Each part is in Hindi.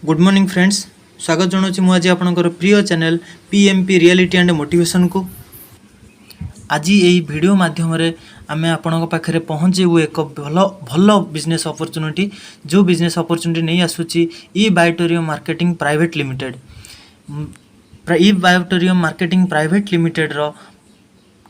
गुड मॉर्निंग फ्रेंड्स, स्वागत जनाऊँ मुझे आपंकर प्रिय channel PMP reality and motivation को। आज यही वीडियो माध्यम आम आपण पाखे पहुँचेबू एक भल भल बिजनेस अपॉर्चुनिटी जो बिजनेस अपॉर्चुनिटी नहीं आसूची ई बायोटोरियम मार्केटिंग प्राइवेट लिमिटेड। ई बायोटोरियम मार्केटिंग प्राइवेट लिमिटेड रो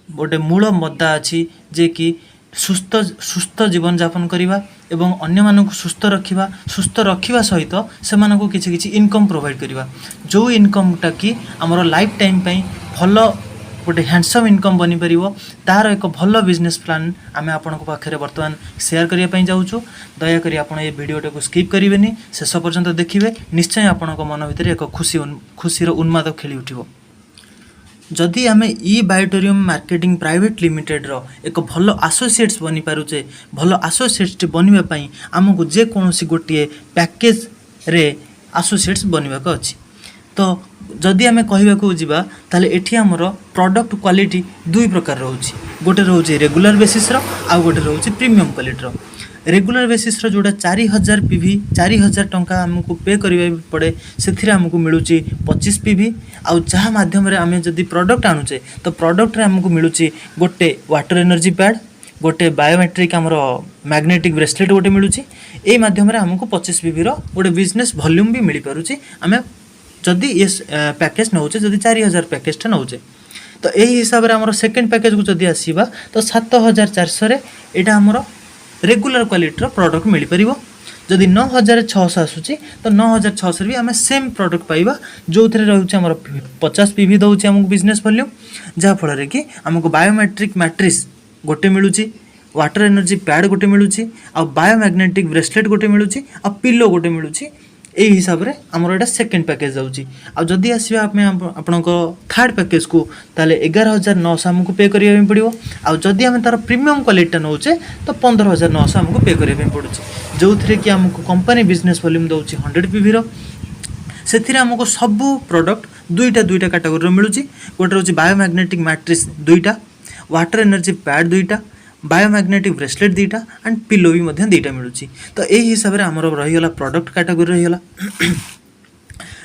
गोटे मूल मुद्दा अच्छी जे कि सुस्थ सुस्थ जीवन यापन करवा एवं अन्य मानक सुस्थ रखा सहित से मानक किसी किसी इनकम प्रोवाइड करवा जो इनकमटा कि आमर लाइफ टाइम भल गोटे हैंडसम इनकम बनी पार तार एक भल बिजनेस प्लान आम आपण पाखे बर्तमान शेयर करने जाऊँ। दयाकोरी आपड़ ये वीडियोटा को स्किप करेंगे, शेष पर्यंत देखिए, निश्चय आपण मन भर एक खुशी उन्माद खेली उठिबो। जदि आम ई बायोटोरियम मार्केटिंग प्राइवेट लिमिटेड रो एक भल आसोसिएट्स बनी पारुचे, भल आसोसिएट्स बनवाई आमको जेकोसी गोटे पैकेज रे आसोसिएट्स बनवाक अच्छी। तो जदि आम कहवाक जावा ताले एठी आमर प्रोडक्ट क्वालिटी दुई प्रकार रोचे, गोटे रोचे रेगुलर बेसिस रो आउ गोटे रोचे प्रीमियम क्वालिटी रो। रेगुलर बेसिस रो जोड़ा 4000 पीवी 4000 टंका आमको पे करबा पड़े, से आमको मिलूँ 25 पीवी। आउ जहाँ माध्यम आम जदि प्रोडक्ट आणुचे तो प्रोडक्ट रे आमको मिलूँ गोटे वाटर एनर्जी पैड, गोटे बायोमेट्रिक आमर मैग्नेटिक ब्रेसलेट गोटे मिलूँ। यही माध्यम आमको 25 पीवी रो गोटे बिजनेस वॉल्यूम भी मिल पारुची आम जदि ये पैकेज नौचे, जदि 4000 पैकेजटा नौचे। तो यही हिसाब से आमर सेकेंड पैकेज को जदि आसवा तो 7400 यहाँ आमर रेगुलर क्वालिटी प्रोडक्ट मिल पार। जदि 9600 आसूची तो 9600 भी आम सेम प्रोडक्ट पाइबा जो थे रोचे आम 50 पीवी दौचे आमको बिजनेस वॉल्यूम, जहाँफल कि आमको बायोमेट्रिक मैट्रिक्स गोटे मिलूँ, वाटर एनर्जी पैड गोटे मिलूँ, आ बायोमैग्नेटिक ब्रेसलेट गोटे मिलूँ, आ पिलो गोटे मिलूँ। यही हिसाब से आमर यहाँ सेकेंड पैकेज जाऊँगी। आ जदि आसवा आपण थर्ड पैकेज को ताले 11900 आमको पे करिया पड़ो। आ जदि आम तार प्रीमियम क्वालिटी नौचे तो 15900 आमको पे करिया पड़ो, जो थे कि आमको कंपनी बिजनेस वॉल्यूम दौची 100 पीवी रो। से आमको सबू प्रोडक्ट दुईटा कैटेगोरी मिलूँ, गोटे रोचे बायोमैग्नेटिक मैट्रिक्स दुईटा, वाटर एनर्जी पैड दुईटा, बायोमैग्नेटिक ब्रेसलेट दुईटा एंड पिलो भी दुईटा मिलूँ। तो यही हिसाब से आमर रहीगला प्रोडक्ट कैटेगोरी रहीगला।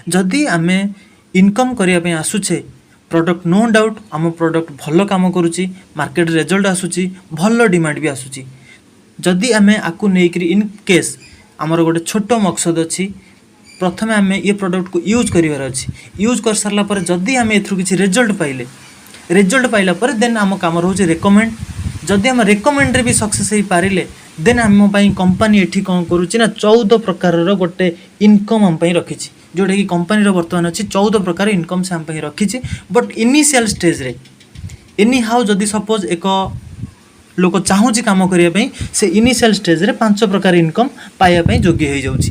जदि आम इनकम करने आसुचे प्रोडक्ट नो डाउट आम प्रोडक्ट भल काम करुच्ची, मार्केट रिजल्ट आसूची, भल डिमांड भी आसूची। जदि आम आपको लेकर इन केस आमर गोटे छोट मकसद अच्छी, प्रथम आम ये प्रोडक्ट को यूज करार अच्छी, यूज कर सारा पर जदि आम एथरू किसी रिजल्ट पाइला पर देन आम काम रोचे रेकमेंड। जदि आम रेकमेंड रे भी सक्सेस हो पारे देन आम कंपनी एठी कौन करुच्ची ना 14 प्रकार गोटे इनकम आम रखी, जोटा कि कंपनी बर्तमान अच्छी 14 प्रकार इनकम से आम रखी। बट इनिशियल स्टेज रे एनी हाउ जदि सपोज एक लोक चाहूँगी काम करने से इनिशियल स्टेज रे 5 प्रकार इनकम पाइबापी योग्य हो जाऊँगी।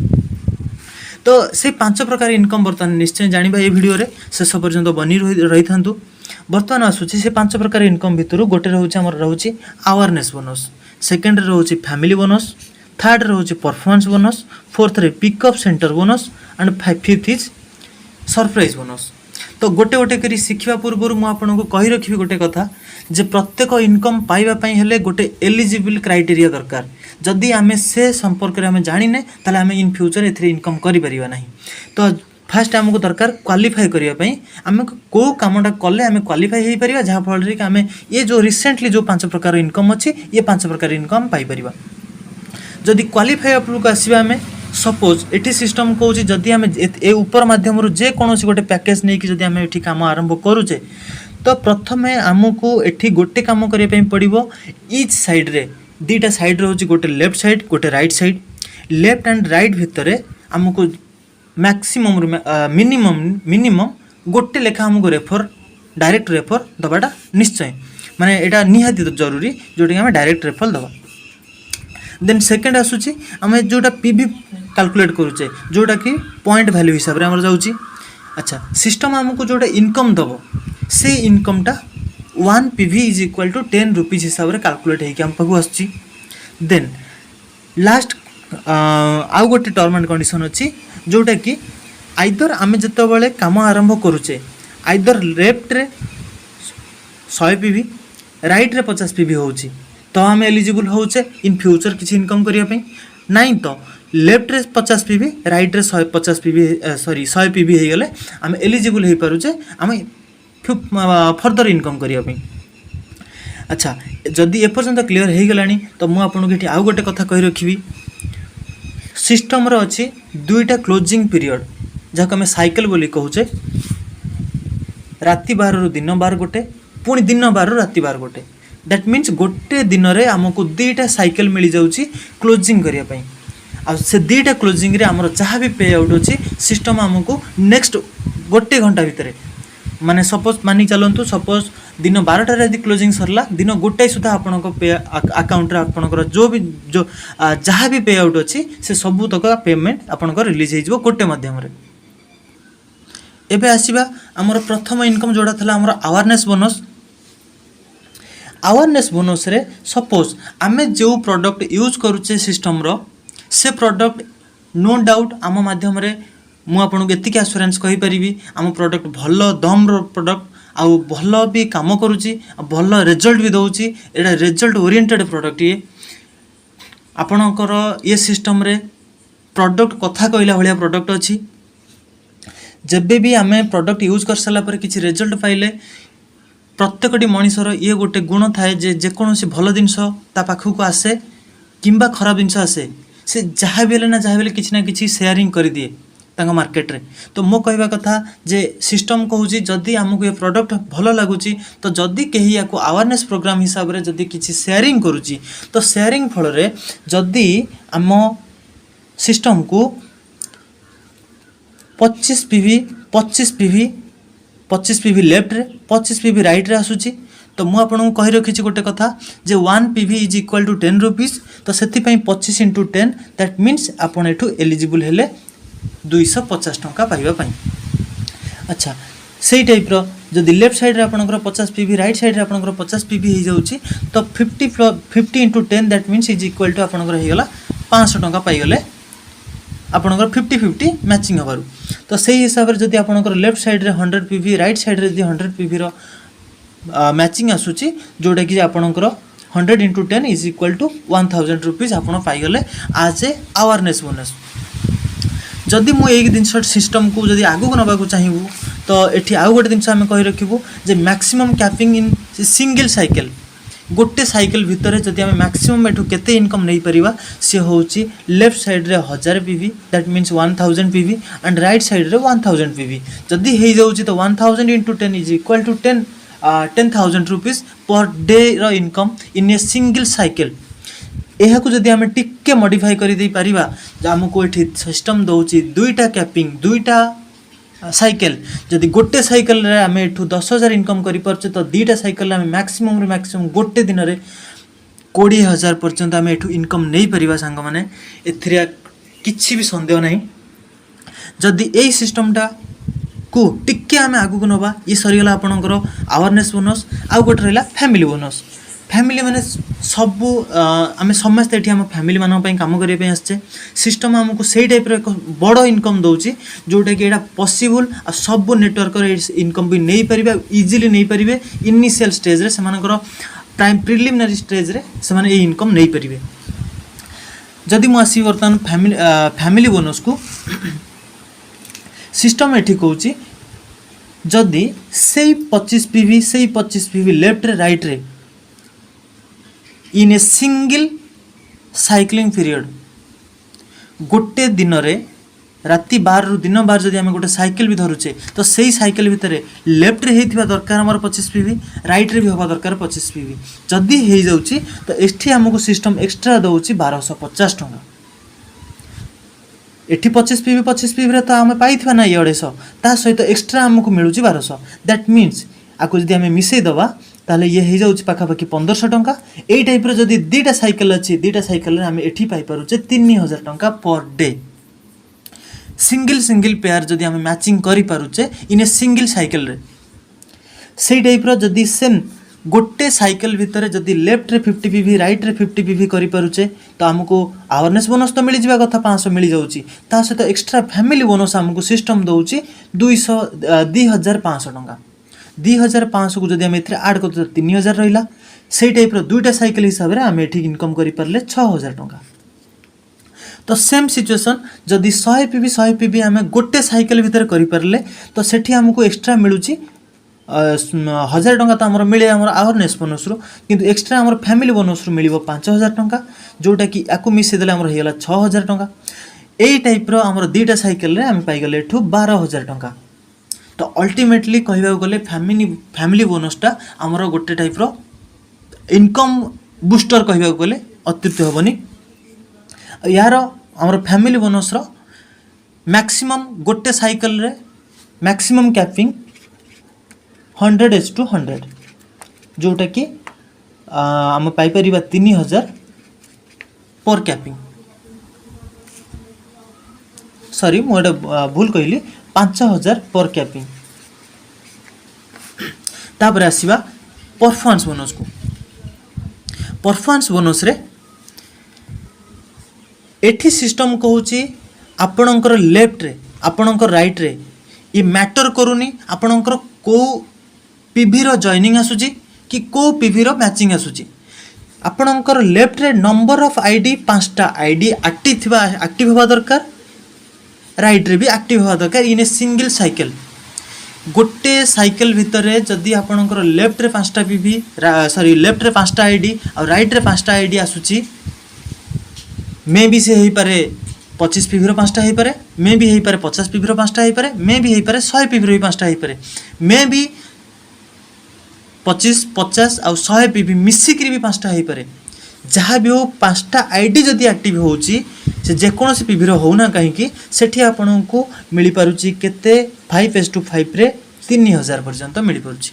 तो से 5 प्रकार इनकम बर्तमान निश्चय जानिबा ये वीडियो रे शेष पर्यंत बनी रही था। बर्तमान आसूची से 5 प्रकार इनकम भितर गोटे रोचे आमर रोचे अवेयरनेस बोनस, सेकेंड रोचे फैमिली बोनस, थर्ड रोचे परफॉर्मेंस बोनस, फोर्थ रे pickup centre bonus and fifth is surprise bonus. तो गोटे गोटे करी शिखा पूर्व मुझे कही रखी गोटे कथा जे प्रत्येक इनकम पाइबापी हेले गोटे एलिजिबल क्राइटेरिया दरकार। जदि आम से संपर्क में आम जाने ताले आम इन फ्यूचर ए इनकम करिपरिबा नहीं। तो फास्ट आमको दरकार क्वालिफाई करने आम कौ कामटा कले आम क्वालिफाई हो पार, जहाँफल कि आम ये जो रिसेंटली जो 5 प्रकार इनकम अच्छी ये 5 प्रकार इनकम पाइपर। जदि क्वालिफाई उपरको आसवा आम सपोज एटी सिस्टम कौच जदि आम ए ऊपर माध्यम जेकोसी गोटे पैकेज नहीं कि जदि आम ये कम आरंभ करुचे तो प्रथम आमको एठी गोटे कम करने पड़ो। ईच साइड रे दीटा साइड रोचे, गोटे लेफ्ट साइड गोटे right side. Left and right भितर आमको मैक्सिमम मिनिमम गोटे लेखा आमको डायरेक्ट रेफर दबाटा निश्चय माने एटा निहाती जरूरी, जोटा आम डायरेक्ट रेफर दबा। देन सेकेंड आसूची आम जोटा पीवी कैलकुलेट करुचे जोटा कि पॉइंट वैल्यू हिसाब से आम जाऊँगी। अच्छा सिस्टम आमको जोटा इनकम दब से इनकमटा 1 PV is equal to 10 rupees हिसाब से कैलकुलेट होकर आम पाक आसूची। देन लास्ट आउ गोटे टर्म एंड कंडीशन अच्छी जोटा कि आइदर आम जिते काम आरंभ करुचे आइदर लेफ्ट रे 100 पीवी राइट रे 50 पीवी होची तो आम एलिजिबल होचे इन फ्यूचर किसी इनकम करने नहीं। तो लेफ्ट रे 50 पीवी राइट रे 150 पीवी सॉरी 100 पीवी हो गले आम एलिजिबल हो पारुचे आम फर्दर इनकम करने। अच्छा जदि एपर्यंत क्लीयर हो गलानी तो मुझे आपको ये आउ गोटे कथा कही रखी सिस्टम रो अच्छी दुईटा क्लोजिंग पीरियड जहाँ आम साइकिल बोली कहूचे राति 12 रु दिन 12 गोटे पुणी दिन 12 रु राति 12 गोटे दैट मीन्स गोटे दिन में आमको दुईटा साइकिल मिल जाऊँगी क्लोजिंग करने आ से दुईटा क्लोजिंग रे आमर जहाँ भी पे आउट अच्छी सिस्टम आमको नेक्स्ट गोटे घंटा भितर माने सपोज मानिक चलतु सपोज दिन 12टार यदि क्लोजिंग सरला दिन गोटाए सुधा आपण पे अकाउंट आपणकर जो भी जो जहाँ भी पे आउट अच्छी से सबू तक पेमेंट आपणकर रिलीज हो गोटे मध्यम एबे आसीबा हमर प्रथम इनकम जोड़ा था हमर अवेयरनेस बोनस रे सपोज आमे जो प्रोडक्ट यूज करूचे सिस्टम रो से प्रोडक्ट नो डाउट आम माध्यम रे मु आपन को एतिक एश्योरेंस कहि परिबी आम प्रोडक्ट भल दम रो प्रोडक्ट आउ भल भी काम करूची भल रिजल्ट भी दउची एटा रिजल्ट ओरिएंटेड प्रोडक्ट ये आपणकर ये सिस्टम रे प्रोडक्ट कथा कहला भलिया प्रोडक्ट अछि जबे भी आमे प्रोडक्ट यूज कर साला पर किछि रिजल्ट पाइले प्रत्येकटी मनीषर ये गोटे गुण थाए जे जेकोसी भल जिनस ता पाखक आसे किंबा खराब जिनस आसे से जहाँ भी ना जहाँ भी किसी ना किसी शेयरिंग कर दिए तांका मार्केट रे। तो मो कहवा कथा जे सिस्टम कहूँ जदि आमको ये प्रोडक्ट भल लगुच तो जदि कहीं या अवेयरनेस प्रोग्राम हिसाब रे जदि किसी शेयरिंग करुच्ची तो शेयरिंग फल रे जदि आम सिस्टम को 25 पीवी लेफ्ट रे 25 पीवी राइट रे आसूची तो मु आपन कहि रखिछि गोटे कथा जे 1 PV is equal to 10 rupees तो सेति पई 25 into 10 दैट मीन्स आपन एठू एलिजिबल हेले 250 टंका पाइबा पई। अच्छा सेही टाइप रो जदि लेफ्ट साइड रे आपनकर 50 पीवी राइट साइड रे आपनकर 50 पीवी हो जाउची तो 50 into 10 that means is equal to आपनकर हे गेला 500 टंका पाइ गेले आपनकर 50-50 मैचिंग हबारु। तो सही हिसाब रे जदि आपनकर लेफ्ट साइड रे 100 पीवी राइट साइड रे 100 पीवी रो मैचिंग आसूची जोटा कि आपनकर 100 into 10 is equal to 1000 rupees आपन पाई गले आज ए अवेयरनेस बोनस। जदि मु एक दिन सिस्टम को जदि आगु को नबा को चाहिबू तो एठी आउ गोटे दिन आमे कहि रखिबू जे maximum capping in single cycle गोटे साइकिल भितर जदि आमे मैक्सिमम एठू केते इनकम नहीं परिबा से होउची लेफ्ट साइड रे 1000 PV that means 1000 PV and right side रे 1000 पीवी जदि हे जाउची तो 1000 into 10 is equal to 10,000 rupees per day रो income in a single cycle. यह को जदि आमे टिके मॉडिफाई करि दे परिबा हमको एठी सिस्टम दउची दुईटा कैपिंग दुईटा साइकिल जदि गोटे साइकिल रे आमे एठू 10,000 इनकम करि परचे तो दुईटा साइकिल रे आमे मैक्सिमम रे मैक्सिमम गोटे दिन रे 20,000 पर्यंत आमे एठू इनकम नहीं परिबा संग माने एथिरा किछि भी संदेह नहीं। जदि एई सिस्टमटा को टिके आमे आगु को नबा ये सरीगला आपनकर अवेयरनेस बोनस आउ गोटे रहला फैमिली बोनस। फैमिली माने सब आमे समस्त एठी हम फैमिली मानन पई काम करिया पई आछे सिस्टम हमको सेही टाइप रो बड़ो इनकम दउची जोटा कि एटा पॉसिबल आ सब नेटवर्क रे इनकम भी नहीं परिबे इजीली नहीं परिबे इनिशियल स्टेज रे सेमानकर प्राइम प्रिलिमिनरी स्टेज रे सेमाने ए इनकम नहीं परिबे। जदि मु आसी वर्तमान फैमिली बोनस को सिस्टम एठी कहूची जदि सेही 25 पीवी लेफ्ट रे राइट रे इन ए सिंगल साइक्लिंग पीरियड गोटे दिन रे राति 12 रु दिन 12 जदि आमे गोटे साइकिल भी धरुचे तो सही साइकिल भितर लेफ्ट रे हेतिबा दरकार हमर 25 पीवी राइट रे भी होबा दरकार 25 पीवी जदि हे जाउची तो एठी हमको सिस्टम एक्स्ट्रा दउची 1250 टंका। एठी 25 पीवी रे तो आमे पाइथबा ना 150 ता सहित एक्स्ट्रा हमको मिलुची 1200 दैट मीन्स आको जदि आमे मिसै दबा ताले ये हो जाउची पाखापाखि 1500 टंका। एई टाइप रो जदि दुईटा साइकिल अछि दुईटा साइकिल रे आमे एठी पाइ पारुचे 3000 टंका पर डे। सिंगल पेयर जदि आमे मैचिंग करि पारुचे इन ए सिंगल साइकिल रे सेई टाइप रो जदि सेम गोटे साइकिल भितर जदि लेफ्ट रे 50 पीवी राइट रे 50 पीवी करि पारुचे तो हमको अवेयरनेस बोनस तो मिल जिबा कथा 500 मिल जाउची ता सहित एक्स्ट्रा फैमिली बोनस हमको सिस्टम दउची 2500 टंका। 2500 को जदि आमे एथरे ऐड करते 3000 रहिला सेई टाइप रो दुईटा साइकिल हिसाब रे आमे एठी इनकम करि परले 6000 टंका। तो सेम सिचुएसन जदि 100 पीवी 100 पीवी आम गोटे साइकेल भितर करें तो सेठी आमको एक्सट्रा मिलूँ 1000 टंका तो आमर मिले आमर अवेयरनेस बोनस रु किंतु एक्सट्रा आमर फैमिली बोनस रु मिल 5000 टंका जोटा कि या मिसेदेले आमर होगा 6000 टंका यही टाइप्र आमर दुईटा साइकेल आम पाइगले एठू 12000 टंका। तो अल्टीमेटली कहवाक गले फैमिली बोनसटा आमर गोटे टाइप्र इनकम बूस्टर कहवाक गले अत्युक्त हेबनी। यार आमर फैमिली बोनस मैक्सिमम गोटे साइकेल रे मैक्सिमम कैपिंग 100:100 जोटा कि आम पाइपर 3000 पर कैपिंग सॉरी मुझे भूल कहली 5000 पर कैपिंग। तापर आसीबा परफॉर्मेंस बोनस को। परफॉर्मेंस बोनस रे एठी सिस्टम कहूची आपणकर लेफ्ट रे आपणकर राइट रे ये मैटर करूनी आपणकर को पीवी रो जॉइनिंग आसुची कि को पीवी रो मैचिंग आसुची। आपणकर लेफ्ट रे नंबर ऑफ आईडी 5टा आईडी एक्टिव होवा दरकार राइट रे भी एक्टिव होवा दरकार इन ए सिंगल साइकिल। गोटे साइकिल भितर जदि आपणकर लेफ्ट रे 5टा पीवी सॉरी लेफ्ट रे 5टा आईडी और राइट रे 5टा आईडी आसुची मे भी से हो पारे 25 पीवी रो 5टा हो पारे मे भी हो पारे 50 पीवी रो 5टा हो पारे मे भी हो पारे 100 पीवी रो 5टा हो पारे मे भी 25 50 और 100 पीवी मिसिक भी 5टा हो पारे जहाँ भी हो 5टा आईडी जदि एक्टिव होची से जेकोसी पीवी रो होना कहीं सेठी आपन को मिल पारुची केते 5:5 रे 3000 पर्यंत मिल पारुची।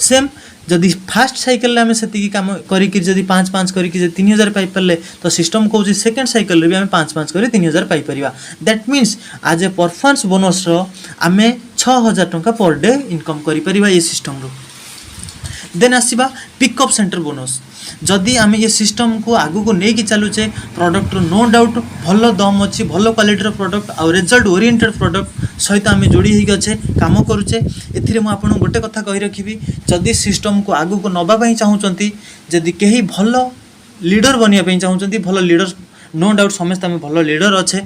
सेम जदि फास्ट साइकिल आम से कम करी जदि 5-5 करी 3000 पाई पारे तो सिस्टम कौन सेकेंड साइकिल भी आम 5-5 कर 3000 पाई परिबा। दैट मीन्स आज ए परफॉर्मेंस बोनस आम 6000 टंका पर डे इनकम करि परिबा ये सिस्टम रो। देन आसीबा पिकअप सेंटर बोनस। जदि आम ये सिस्टम को आगू को लेकिन चलुचे प्रोडक्ट नो डाउट भल दम अच्छी भल क्वालिटीर प्रोडक्ट आउ रिजल्ट ओरिएंटेड प्रोडक्ट सहित आम जोड़ी होगी अच्छे कम करुचे। एथिरे मु आपन गोटे कथा कहि रखिबी जदि सिस्टम को आगू को नबा पई चाहूचंती जदि केही भल लीडर बनिया पई चाहूचंती भल लीडर नो डाउट समस्त आम भल लीडर अच्छे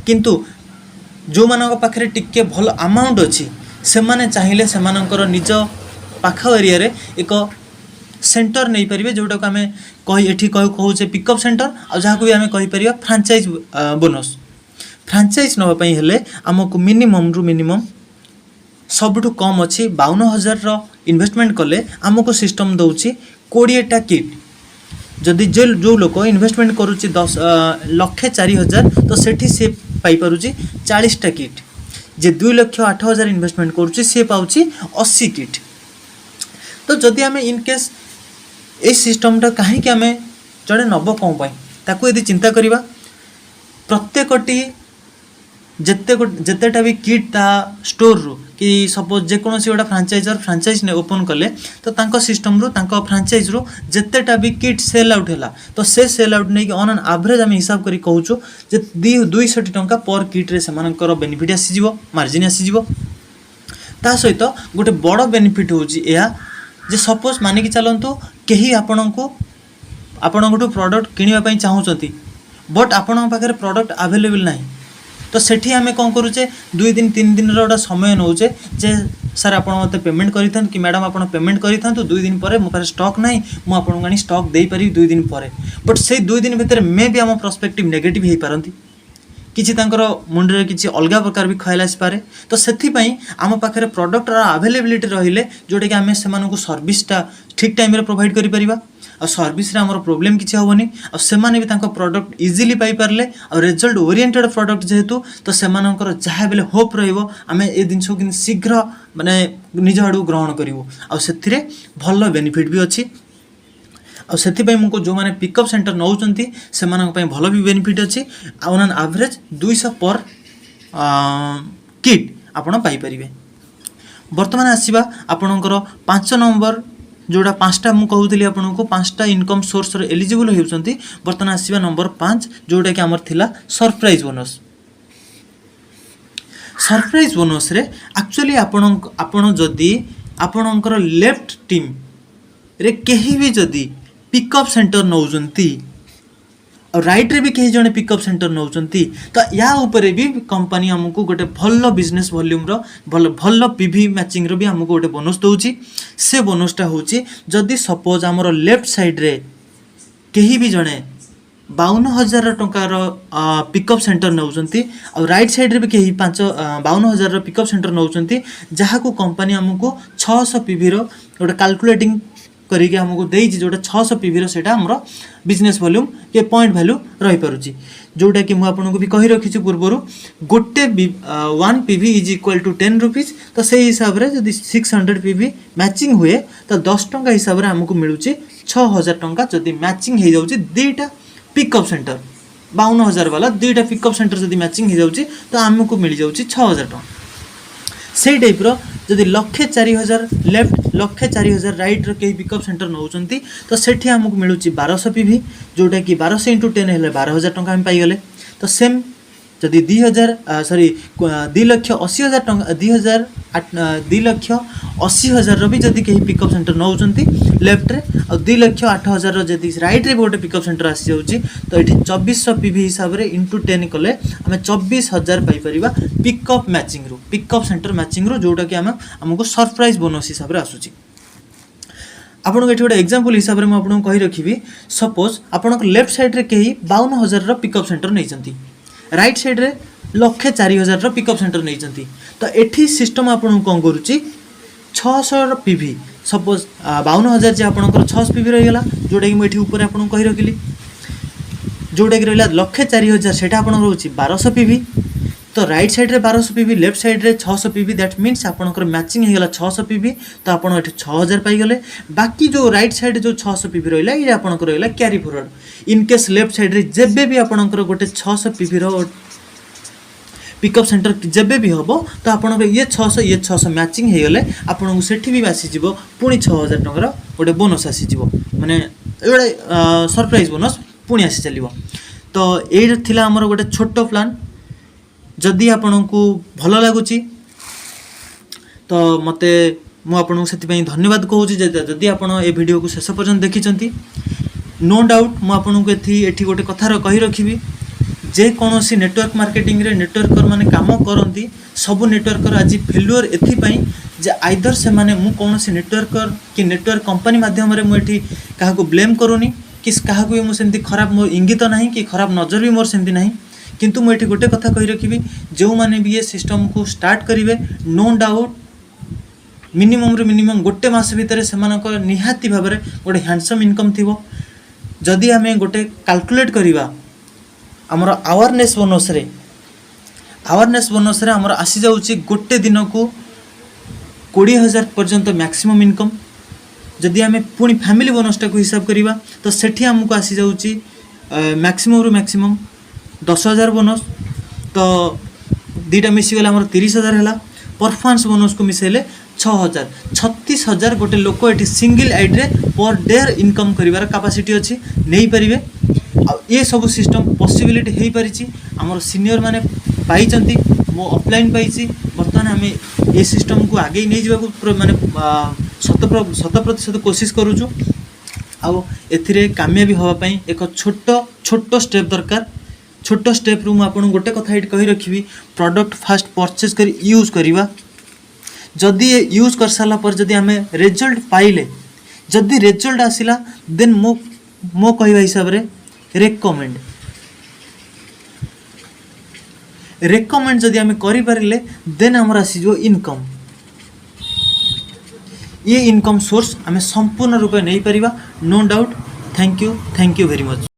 किंतु जो मानक पाखरे टिके भल अमाउंट अच्छी से माने चाहिए से मानकर निज पाख एरिया रे एक सेंटर नहीं पारे जोटा को आम कही कहूचे पिकअप सेंटर आ जहाँ को भी आम कहीपर फ्रांचाइज बोनस। फ्रांचाइज नापी हेले आमको मिनिमम रु मिनिमम सबुठु कम अच्छी 52,000 इन्वेस्टमेंट कले आमको सिस्टम दौची 20टा किट। जदि जो लोक इन्वेस्टमेंट करुच्ची 1,04,000 तो सेठी से पाई पारुची 40टा किट। जे 2,08,000 इन्वेस्टमेंट करुच्ची से पाउची 80 किट। तो जदि आम इनकेस ये सिस्टमटा कहीं आम जड़े नब कौन पाई ताकू यदि चिंता करिबा प्रत्येकटी जितेटा भी किट ता स्टोर रु कि सपोज जेकोसी गोटा फ्रांचाइजर फ्रांचाइज ने ओपन कले तो तांको सिस्टम रु तांको फ्रांचाइज रु जितेटा भी किट सेल आउट है तो से सेल आउट नहीं ऑन एन एवरेज आम हिसाब करी कहूँ जे 200 टंका पर किट रे सेमानकर बेनिफिट आसीजिवो मार्जिन आसीजिवो। ता सहित गोटे बड़ बेनिफिट होची या जे सपोज मानिक चलतु कहीं आपणको प्रोडक्ट किणवाई चाहूँगी बट आपण पाखे प्रोडक्ट अवेलेबल ना तो सेठी आम कौन करुचे 2 दिन 3 दिन गोटा समय नौचे जे सर आप मत पेमेंट करें कि मैडम आप पेमेंट करें 2 दिन पर मो पाखे स्टॉक ना मुझे आनी स्टॉक दे पारि 2 दिन पर बट से 2 दिन भितर मे भी आम प्रोस्पेक्टिव नेगेटिव हो पारती किसी मुंडे किसी अलग प्रकार भी खयाल आसपे तो से आम पाखे प्रोडक्ट अवेलेबिलिटी रहिले जोटा कि आम से सर्विसटा ठीक टाइम रे प्रोवाइड करिपरिबा और सर्विस रे हमर प्रॉब्लम किसी हेनी और सेमाने भी तांको प्रोडक्ट इजीली पाई पारले और रिजल्ट ओरिएंटेड प्रोडक्ट जेहेतु तो सेमानकर जहाँ बेले होप रहिबो आमे ए जिनस को शीघ्र माने निज आड़ू ग्रहण करिवो और सेथिरे भल बेनिफिट भी अच्छी और से मुझको जो मैंने पिकअप सेंटर नौकरी से भल भी बेनिफिट अच्छी ऑन एन एवरेज 200 पर किट आपण पाइपर। बर्तमान आसवा आपणकर 5 नंबर जोड़ा 5टा मुझे कहूली आपको 5टा इनकम सोर्स एलिजिबल होती। बर्तमान आसवा नंबर 5 जोटा कि आमर थिला सरप्राइज बोनस। सरप्राइज बोनस रे एक्चुअली आपण जदि आपणकर लेफ्ट टीम रे कहीं भी जदि पिकअप सेंटर नौजंती और राइट रे भी कहीं जने पिकअप सेंटर नौचंती तो या ऊपर भी कंपनी हमको गोटे भल बिजनेस वॉल्यूम रो भल भल पीवी मैचिंग रो भी हमको गोटे बोनस दउची से बोनसटा होची जदि सपोज हमर लेफ्ट साइड रे कहीं भी जने 52,000 टंकार पिकअप सेंटर नौचंती और राइट साइड रे भी कहीं 52,000 पिकअप सेंटर नौचंती जहाँ को कंपनी हमको 600 पीवी रो गोटे कैलकुलेटिंग करिके हमको देइछि जोटा 600 पीवी रो सेटा हमरो बिजनेस वॉल्यूम के पॉइंट वैल्यू रही पारुछि जोटा कि मु आपनको भी कहि रखिछि पूर्वरु गोटे 1 PV is equal to 10 rupees तो से हिसाब रे जदि 600 पीवी मैचिंग हुए तो 10 टंका हिसाब रे हमको मिलुछि 6000 टंका जदि मैचिंग हे जाउछि दुईटा पिकअप सेंटर 52,000 वाला दुईटा पिकअप सेंटर जदि मैचिंग हो जाउछि तो हमको मिल जाउछि 6,000 टंका से टाइप रो जदि 1,04,000 लेफ्ट 1,04,000 राइट रो कहीं पिकअप सेंटर नौचंती तो सेठी हमको मिलुछि 1200 पीवी जोटा कि 1200 इंटू 10 हेले 12,000 टंका हम पाई गले तो सेम जदि 2,80,000 टंका 2,80,000 रो भी जदि कहीं पिकअप सेंटर नौचंती लेफ्ट रे और 2,08,000 रो जदि राइट रे गोटे पिकअप सेंटर आसी जाउछि तो एठी 2400 पीवी हिसाब रे इंटू 10 कले हमें 24,000 पाई परिबा पिकअप मैचिंग रो पिकअप सेंटर मैचिंग रो जोटा कि हमको सरप्राइज बोनस हिसाब रे आसुछि आपन एठी गोटे एग्जांपल हिसाब रे म आपन कहि रखिबी सपोज आपन लेफ्ट साइड रे कहीं 52,000 रो पिकअप सेंटर नैचंती राइट साइड रे 1,04,000 रो पिकअप सेंटर नैचंती तो एठी सिस्टम आपन कोन करूची 600 पीवी सपोज 52,000 जे आपनकर 600 पीवी रही गला जोटा कि म एठी ऊपर आपन कहि रखिली जोटा कि रहला 1,04,000 सेटा आपन रहउची 1200 पीवी तो राइट साइड रे 1200 पीवी लेफ्ट साइड रे 600 पीवी दैट मींस आपनकर मैचिंग हे गला 600 पीवी तो आपन एठी 6,000 पाई गले बाकी जो राइट साइड जो 600 पीवी रहला ये आपनकर रहला carry forward in case left side रे जेबे भी आपनकर गोटे 600 पीवी रो पिकअप सेंटर जेबे भी होबो तो आपनकर ये 600 मैचिंग हे गले आपन सेठी भी आसी जिवो पुनी 6,000 टंका गोटे बोनस आसी जिवो माने एडा सरप्राइज बोनस पुनी आसी चलिवो तो एइ थिला हमर गोटे छोटो प्लान जदि आपनको भल लगुची तो मते मु आपनको सेति पई धन्यवाद कहूची जदि आपण ए वीडियो को शेष पर्यंत देखिचंती नो डाउट मु आपनको एठी गोटे कथार कहि रखिबी जे कोनोसी नेटवर्क मार्केटिंग रे नेटवर्कर माने काम करंती सब नेटवर्कर आज फेल्युअर एथि पई जे आइदर से माने मु कोनोसी नेटवर्कर कि नेटवर्क कंपनी माध्यम रे मु एठी काहा को ब्लेम करूनी कि काहा को मु सेंती खराब मोर इंगित नाही कि खराब नजर भी मोर सेंती नाही किंतु मु एठी गोटे कथा कहि रखिबी जो माने भी ये सिस्टम को स्टार्ट करिवे नो डाउट मिनिमम रे मिनिमम गोटे मास भीतर से मानक निहाती भाबरे गोटे हैंडसम इनकम थिबो जदि हमें गोटे कैलकुलेट करिवा हमर अवेयरनेस बोनस रे हमर आसी जाउची गोटे दिन को 20,000 पर्यंत मैक्सिमम इनकम जदि हमें पुनी फैमिली बोनसटा को हिसाब करिवा तो सेठी हमको आसी जाउची मैक्सिमम रु मैक्सिमम 10,000 बोनस तो दीटा मिसी गला हमर 30,000 हैला परफॉर्मेंस बोनस को मिसेले 6,000 36,000 गोटे लोक एठी सिंगल आइड रे पर डे इनकम करिवार कैपेसिटी अछि नै परिबे ये सब सिस्टम पॉसिबिलिटी हे परिची हमर सीनियर माने पाई चंती मो ऑफलाइन पाइची बर्तमान हमें ये सिस्टम को आगे नहीं जाबा माने 100% कोशिश करूछु आ एथिरे कामयाबी होवा पई एक छोटो स्टेप दरकार छोटो स्टेप रु म आपन गोटे कथा हिट कहि रखिबी प्रोडक्ट फास्ट परचेज करी यूज करिवा जदि यूज कर साला पर जदि हमें रिजल्ट पाइले जदि रिजल्ट आसिला देन मो कहवा हिसाब रे रेकमेंड जदि हमें करि पारिले देन हमर आसी जो इनकम ये इनकम सोर्स हमें संपूर्ण रूप नहीं परिबा no doubt thank you very much.